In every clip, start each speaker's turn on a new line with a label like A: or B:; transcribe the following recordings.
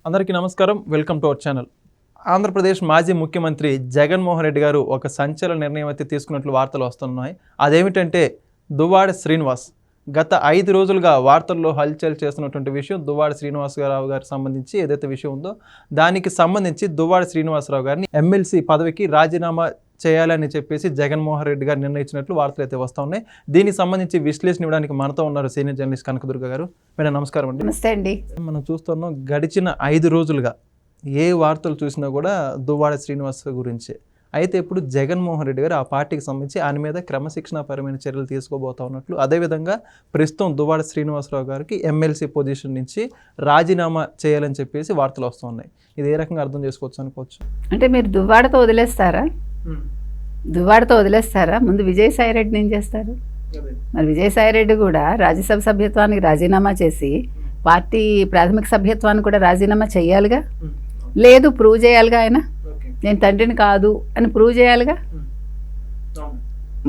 A: అందరికీ నమస్కారం. Welcome to our channel. Andhra Pradesh మాజీ ముఖ్యమంత్రి జగన్మోహన్ రెడ్డి గారు ఒక సంచలన నిర్ణయం అయితే తీసుకున్నట్లు వార్తలు వస్తున్నాయి. అదేమిటంటే దువ్వాడ శ్రీనివాస్ గత 5 రోజులుగా వార్తల్లో హల్చల్ చేస్తున్నటువంటి విషయం దువ్వాడ శ్రీనివాసరావు గారికి సంబంధించి ఏదైతే విషయం ఉందో దానికి సంబంధించి దువ్వాడ శ్రీనివాసరావు గారిని ఎమ్మెల్సీ పదవికి రాజీనామా చేయాలని చెప్పేసి జగన్మోహన్ రెడ్డి గారు నిర్ణయించినట్లు వార్తలు అయితే వస్తూ ఉన్నాయి. దీనికి సంబంధించి విశ్లేషణ ఇవ్వడానికి మనతో ఉన్నారు సీనియర్ జర్నలిస్ట్ కనకదుర్గ గారు. మేడం నమస్కారం అండి.
B: నమస్తే అండి.
A: మనం చూస్తున్నాం గడిచిన 5 రోజులుగా ఏ వార్తలు చూసినా కూడా దువ్వాడ శ్రీనివాస్ గురించే. అయితే ఇప్పుడు జగన్మోహన్ రెడ్డి గారు ఆ పార్టీకి సంబంధించి ఆయన మీద క్రమశిక్షణాపరమైన చర్యలు తీసుకోబోతా ఉన్నట్లు, అదేవిధంగా ప్రస్తుతం దువ్వాడ శ్రీనివాసరావు గారికి ఎమ్మెల్సీ పొజిషన్ నుంచి రాజీనామా చేయాలని చెప్పేసి వార్తలు వస్తూ ఉన్నాయి. ఇది ఏ రకంగా అర్థం చేసుకోవచ్చు అనుకోవచ్చు?
B: అంటే మీరు దువ్వాడతో వదిలేస్తారా? ముందు విజయసాయిరెడ్డిని ఏం చేస్తారు? మరి విజయసాయిరెడ్డి కూడా రాజ్యసభ సభ్యత్వానికి రాజీనామా చేసి పార్టీ ప్రాథమిక సభ్యత్వానికి కూడా రాజీనామా చేయాలిగా. లేదు, ప్రూవ్ చేయాలిగా. ఆయన నేను తండ్రిని కాదు అని ప్రూవ్ చేయాలిగా.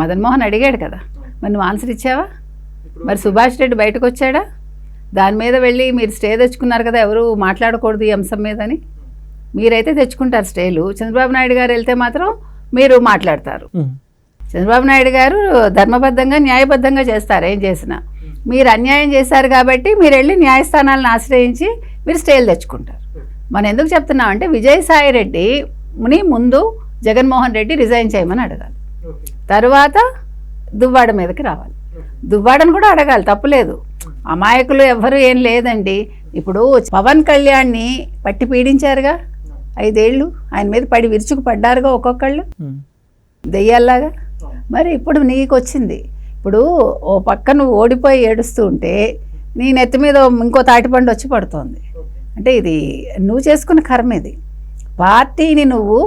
B: మదన్ మోహన్ అడిగాడు కదా, మరి నువ్వు ఆన్సర్ ఇచ్చావా? మరి సుభాష్ రెడ్డి బయటకు వచ్చాడా? దాని మీద వెళ్ళి మీరు స్టే తెచ్చుకున్నారు కదా, ఎవరు మాట్లాడకూడదు ఈ అంశం మీద అని. మీరైతే తెచ్చుకుంటారు స్టేలు. చంద్రబాబు నాయుడు గారు వెళ్తే మాత్రం మీరు మాట్లాడతారు. చంద్రబాబు నాయుడు గారు ధర్మబద్ధంగా న్యాయబద్ధంగా చేస్తారు ఏం చేసినా. మీరు అన్యాయం చేశారు కాబట్టి మీరు వెళ్ళి న్యాయస్థానాలను ఆశ్రయించి మీరు స్టేలు తెచ్చుకుంటారు. మనం ఎందుకు చెప్తున్నాం అంటే విజయసాయిరెడ్డిని ముందు జగన్మోహన్ రెడ్డి రిజైన్ చేయమని అడగాలి, తర్వాత దువ్వాడ మీదకి రావాలి. దువ్వాడను కూడా అడగాలి, తప్పులేదు. అమాయకులు ఎవ్వరూ ఏం లేదండి. ఇప్పుడు పవన్ కళ్యాణ్ని పట్టి పీడించారుగా 5 ఏళ్ళు, ఆయన మీద పడి విరుచుకు పడ్డారుగా ఒక్కొక్కళ్ళు దెయ్యాల్లాగా. మరి ఇప్పుడు నీకు వచ్చింది. ఇప్పుడు ఓ పక్క నువ్వు ఓడిపోయి ఏడుస్తూ ఉంటే నీ నెత్తి మీద ఇంకో తాటిపండు వచ్చి పడుతోంది. అంటే ఇది నువ్వు చేసుకున్న కర్మ. ఇది పార్టీని నువ్వు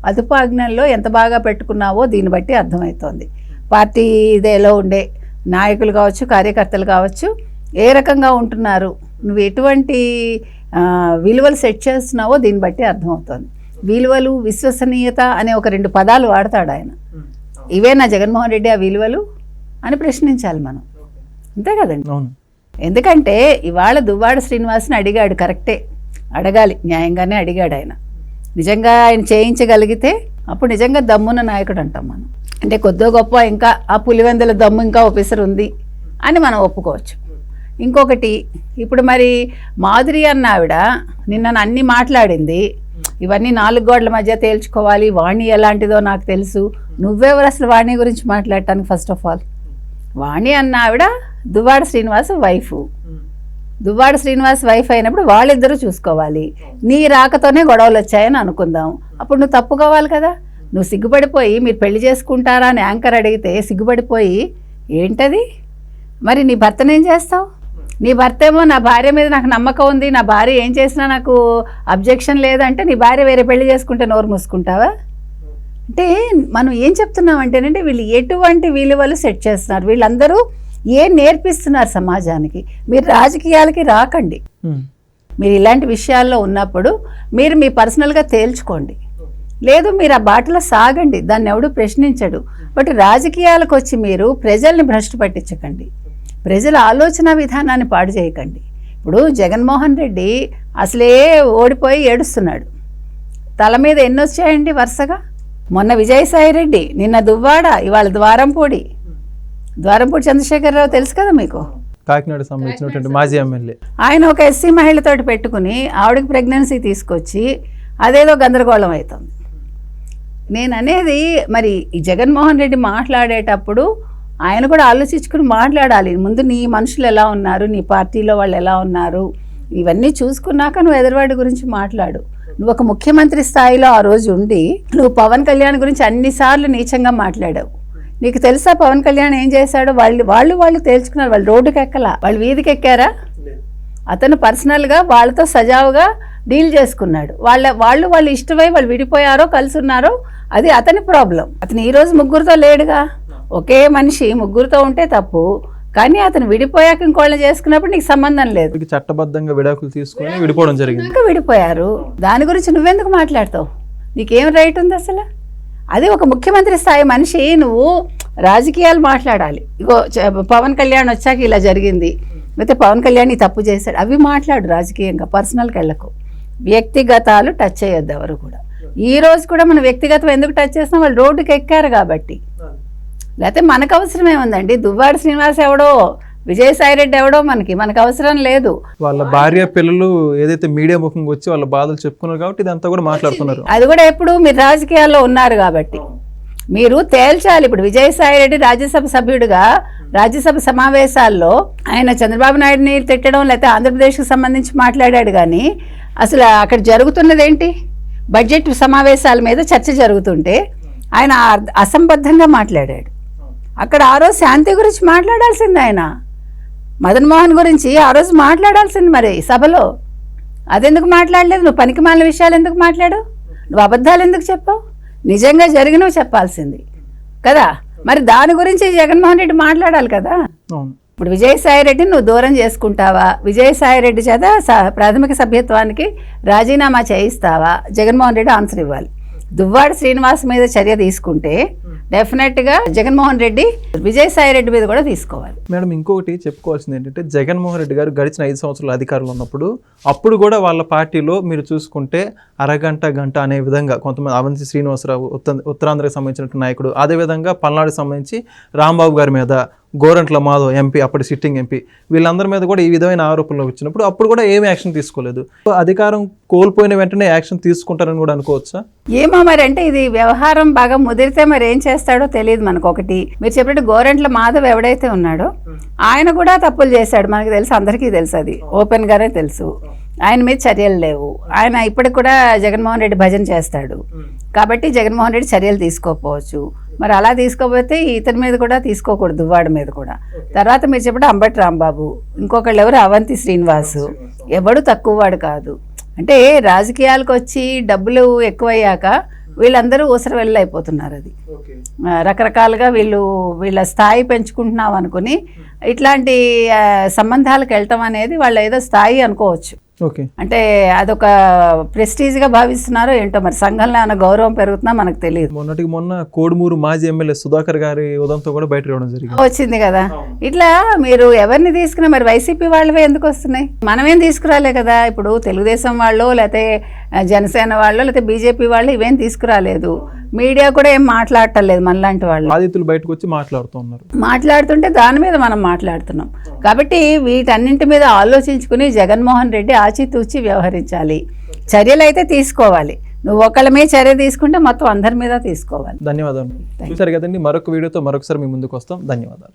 B: అదుపాజ్ఞల్లో ఎంత బాగా పెట్టుకున్నావో దీన్ని బట్టి అర్థమవుతోంది. పార్టీ ఇదేలో ఉండే నాయకులు కావచ్చు, కార్యకర్తలు కావచ్చు, ఏ రకంగా ఉంటున్నారు, నువ్వు ఎటువంటి విలువలు సెట్ చేస్తున్నావో దీన్ని బట్టి అర్థమవుతుంది. విలువలు, విశ్వసనీయత అనే ఒక 2 పదాలు వాడతాడు ఆయన. ఇవేనా జగన్మోహన్ రెడ్డి ఆ విలువలు అని ప్రశ్నించాలి మనం, అంతే కదండి. ఎందుకంటే ఇవాళ దువ్వాడ శ్రీనివాస్ని అడిగాడు, కరెక్టే, అడగాలి, న్యాయంగానే అడిగాడు ఆయన. నిజంగా ఆయన చేయించగలిగితే అప్పుడు నిజంగా దమ్మున్న నాయకుడు అంటాం మనం. అంటే కొద్దో గొప్ప ఇంకా ఆ పులివెందుల దమ్ము ఇంకా ఆఫీసర్ ఉంది అని మనం ఒప్పుకోవచ్చు. ఇంకొకటి, ఇప్పుడు మరి మాధురి అన్న ఆవిడ నిన్న అన్నీ మాట్లాడింది. ఇవన్నీ 4 గోడల మధ్య తేల్చుకోవాలి, వాణి ఎలాంటిదో నాకు తెలుసు. నువ్వెవరు అసలు వాణి గురించి మాట్లాడటానికి? ఫస్ట్ ఆఫ్ ఆల్ వాణి అన్న ఆవిడ దువ్వాడ శ్రీనివాస్ వైఫ్. దువ్వాడ శ్రీనివాస్ వైఫ్ అయినప్పుడు వాళ్ళిద్దరూ చూసుకోవాలి. నీ రాకతోనే గొడవలు వచ్చాయని అనుకుందాం. అప్పుడు నువ్వు తప్పుకోవాలి కదా. నువ్వు సిగ్గుపడిపోయి మీరు పెళ్లి చేసుకుంటారా అని యాంకర్ అడిగితే సిగ్గుపడిపోయి ఏంటది, మరి నీ భర్తనేం చేస్తావు? నీ భర్త ఏమో నా భార్య మీద నాకు నమ్మకం ఉంది, నా భార్య ఏం చేసినా నాకు అబ్జెక్షన్ లేదంటే నీ భార్య వేరే పెళ్లి చేసుకుంటే నోరు మూసుకుంటావా? అంటే మనం ఏం చెప్తున్నాం అంటేనంటే వీళ్ళు ఎటువంటి విలువలు సెట్ చేస్తున్నారు, వీళ్ళందరూ ఏం నేర్పిస్తున్నారు సమాజానికి. మీరు రాజకీయాలకి రాకండి. మీరు ఇలాంటి విషయాల్లో ఉన్నప్పుడు మీరు మీ పర్సనల్గా తేల్చుకోండి. లేదు, మీరు ఆ బాటలో సాగండి, దాన్ని ఎవడు ప్రశ్నించడు. బట్ రాజకీయాలకు వచ్చి మీరు ప్రజల్ని భ్రష్టు పట్టించకండి, ప్రజల ఆలోచన విధానాన్ని పాడు చేయకండి. ఇప్పుడు జగన్మోహన్ రెడ్డి అసలే ఓడిపోయి ఏడుస్తున్నాడు. తల మీద ఎన్ని వచ్చాయండి వరుసగా. మొన్న విజయసాయిరెడ్డి, నిన్న దువ్వాడ, ఇవాళ ద్వారంపూడి చంద్రశేఖరరావు తెలుసు కదా మీకు,
A: కాకినాడ సంబంధించినటువంటి మాజీ ఎమ్మెల్యే. ఆయన
B: ఒక ఎస్సీ మహిళతోటి పెట్టుకుని ఆవిడకి ప్రెగ్నెన్సీ తీసుకొచ్చి అదేదో గందరగోళం అవుతుంది. నేను అనేది మరి ఈ జగన్మోహన్ రెడ్డి మాట్లాడేటప్పుడు ఆయన కూడా ఆలోచించుకుని మాట్లాడాలి. ముందు నీ మనుషులు ఎలా ఉన్నారు, నీ పార్టీలో వాళ్ళు ఎలా ఉన్నారు, ఇవన్నీ చూసుకున్నాక నువ్వు ఎదురువాడి గురించి మాట్లాడు. నువ్వు ఒక ముఖ్యమంత్రి స్థాయిలో ఆ రోజు ఉండి నువ్వు పవన్ కళ్యాణ్ గురించి అన్నిసార్లు నీచంగా మాట్లాడావు. నీకు తెలుసా పవన్ కళ్యాణ్ ఏం చేశాడో? వాళ్ళు తేల్చుకున్నారు. వాళ్ళు రోడ్డుకి ఎక్కలా, వాళ్ళు వీధికి ఎక్కారా? అతను పర్సనల్గా వాళ్ళతో సజావుగా డీల్ చేసుకున్నాడు. వాళ్ళు ఇష్టమై వాళ్ళు విడిపోయారో కలిసి ఉన్నారో అది అతని ప్రాబ్లం. అతను ఈరోజు ముగ్గురితో లేడుగా. ఒకే మనిషి ముగ్గురితో ఉంటే తప్పు, కానీ అతను విడిపోయాక ఇంకోళ్ళని చేసుకున్నప్పుడు నీకు సంబంధం లేదు.
A: చట్టబద్ధంగా విడాకులు తీసుకొని విడిపోవడం జరిగింది,
B: విడిపోయారు. దాని గురించి నువ్వెందుకు మాట్లాడతావు? నీకేం రైట్ ఉంది అసలు? అది ఒక ముఖ్యమంత్రి స్థాయి మనిషి, నువ్వు రాజకీయాలు మాట్లాడాలి. ఇగో పవన్ కళ్యాణ్ వచ్చాక ఇలా జరిగింది, లేకపోతే పవన్ కళ్యాణ్ తప్పు చేశాడు, అవి మాట్లాడు రాజకీయంగా, పర్సనల్కి వెళ్ళకు. వ్యక్తిగతాలు టచ్ చేయొద్దు ఎవరు కూడా. ఈ రోజు కూడా మన వ్యక్తిగతం ఎందుకు టచ్ చేస్తున్నాం, వాళ్ళు రోడ్డుకి ఎక్కారు కాబట్టి. లేకపోతే మనకు అవసరమే ఉందండి. దువ్వాడ శ్రీనివాస్ ఎవడో, విజయసాయిరెడ్డి ఎవడో మనకు అవసరం లేదు.
A: వాళ్ళ భార్య పిల్లలు ఏదైతే మీడియా ముఖంగా వచ్చి వాళ్ళ బాధలు చెప్పుకున్నారు కాబట్టి ఇదంతా కూడా మాట్లాడుతున్నారు.
B: అది కూడా ఎప్పుడు మీరు రాజకీయాల్లో ఉన్నారు కాబట్టి మీరు తేల్చాలి. ఇప్పుడు విజయసాయిరెడ్డి రాజ్యసభ సభ్యుడిగా రాజ్యసభ సమావేశాల్లో ఆయన చంద్రబాబు నాయుడిని తిట్టడం లేకపోతే ఆంధ్రప్రదేశ్కి సంబంధించి మాట్లాడాడు, కానీ అసలు అక్కడ జరుగుతున్నది ఏంటి? బడ్జెట్ సమావేశాల మీద చర్చ జరుగుతుంటే ఆయన అసంబద్ధంగా మాట్లాడాడు. అక్కడ ఆ రోజు శాంతి గురించి మాట్లాడాల్సింది, ఆయన మదన్ మోహన్ గురించి ఆ రోజు మాట్లాడాల్సింది మరి సభలో. అదెందుకు మాట్లాడలేదు? నువ్వు పనికిమాలిన విషయాలు ఎందుకు మాట్లాడు? నువ్వు అబద్ధాలు ఎందుకు చెప్పావు? నిజంగా జరిగినవి చెప్పాల్సింది కదా. మరి దాని గురించి జగన్మోహన్ రెడ్డి మాట్లాడాలి కదా. ఇప్పుడు విజయసాయిరెడ్డి నువ్వు దూరం చేసుకుంటావా? విజయసాయిరెడ్డి చేత ప్రాథమిక సభ్యత్వానికి రాజీనామా చేయిస్తావా? జగన్మోహన్ రెడ్డి ఆన్సర్ ఇవ్వాలి. దువ్వాడ శ్రీనివాస్ మీద చర్య తీసుకుంటే డెఫినెట్గా జగన్మోహన్ రెడ్డి విజయసాయిరెడ్డి మీద కూడా తీసుకోవాలి.
A: మేడం, ఇంకొకటి చెప్పుకోవాల్సింది ఏంటంటే జగన్మోహన్ రెడ్డి గారు గడిచిన 5 సంవత్సరాల అధికారంలో ఉన్నప్పుడు అప్పుడు కూడా వాళ్ళ పార్టీలో మీరు చూసుకుంటే అరగంట గంట అనే విధంగా కొంతమంది అవంతి శ్రీనివాసరావు ఉత్తరాంధ్రకు సంబంధించిన నాయకుడు, అదేవిధంగా పల్నాడుకు సంబంధించి రాంబాబు గారి మీద, గోరంట్ల మాధవ్ ఎంపీ అప్పటి సిట్టింగ్ ఎంపీ, వీళ్ళందరి మీద కూడా ఈ విధమైన ఆరోపణలు వచ్చినప్పుడు అప్పుడు కూడా ఏమీ యాక్షన్ తీసుకోలేదు. అధికారం కోల్పోయిన వెంటనే యాక్షన్ తీసుకుంటారని కూడా అనుకోవచ్చా?
B: ఏమో మరి, అంటే ఇది వ్యవహారం బాగా ముదిరితే మరి ఏం చేస్తాడో తెలియదు మనకు. ఒకటి మీరు చెప్పినట్టు గోరంట్ల మాధవ్ ఎవడైతే ఉన్నాడో ఆయన కూడా తప్పులు చేశాడు, మనకు తెలుసు, అందరికీ తెలుసు, అది ఓపెన్ గానే తెలుసు. ఆయన మీద చర్యలు లేవు. ఆయన ఇప్పటికి కూడా జగన్మోహన్ రెడ్డి భజన చేస్తాడు కాబట్టి జగన్మోహన్ రెడ్డి చర్యలు తీసుకోకపోవచ్చు. మరి అలా తీసుకోకపోతే ఇతని మీద కూడా తీసుకోకూడదు, దువ్వాడ మీద కూడా. తర్వాత మీరు చెప్పిన అంబటి రాంబాబు, ఇంకొకళ్ళు ఎవరు అవంతి శ్రీనివాసు, ఎవడు తక్కువ వాడు కాదు. అంటే రాజకీయాలకు వచ్చి డబ్బులు ఎక్కువయ్యాక వీళ్ళందరూ ఊసర వెళ్ళి అయిపోతున్నారు. అది రకరకాలుగా వీళ్ళ స్థాయి పెంచుకుంటున్నాం అనుకుని ఇట్లాంటి సంబంధాలకు వెళ్ళటం అనేది వాళ్ళ ఏదో స్థాయి అనుకోవచ్చు. అంటే అదొక ప్రెస్టీజ్గా భావిస్తున్నారో ఏంటో మరి. సంఘంలో ఏమైనా గౌరవం పెరుగుతున్నా మనకు తెలియదు.
A: మొన్న కోడుమూరు మాజీ ఎమ్మెల్యే సుధాకర్ గారి ఉదంతో కూడా బయట రావడం జరిగింది,
B: వచ్చింది కదా. ఇట్లా మీరు ఎవరిని తీసుకున్నా మరి వైసీపీ వాళ్ళవే ఎందుకు వస్తున్నాయి? మనమేం తీసుకురాలే కదా. ఇప్పుడు తెలుగుదేశం వాళ్ళు లేకపోతే జనసేన వాళ్ళు లేకపోతే బీజేపీ వాళ్ళు ఇవేం తీసుకురాలేదు. మీడియా కూడా ఏం మాట్లాడటలేదు మనలాంటి వాళ్ళు.
A: బాధితులు బయటకు వచ్చి
B: మాట్లాడుతుంటే దాని మీద మనం మాట్లాడుతున్నాం కాబట్టి వీటన్నింటి మీద ఆలోచించుకుని జగన్మోహన్ రెడ్డి ఆచితూచి వ్యవహరించాలి. చర్యలు అయితే తీసుకోవాలి. నువ్వు ఒకళ్ళ మీద చర్య తీసుకుంటే మొత్తం అందరి మీద తీసుకోవాలి.
A: ధన్యవాదాలు. చూసారు కదండి, మరొక వీడియోతో మరొకసారి మీ ముందుకు వస్తాం. ధన్యవాదాలు.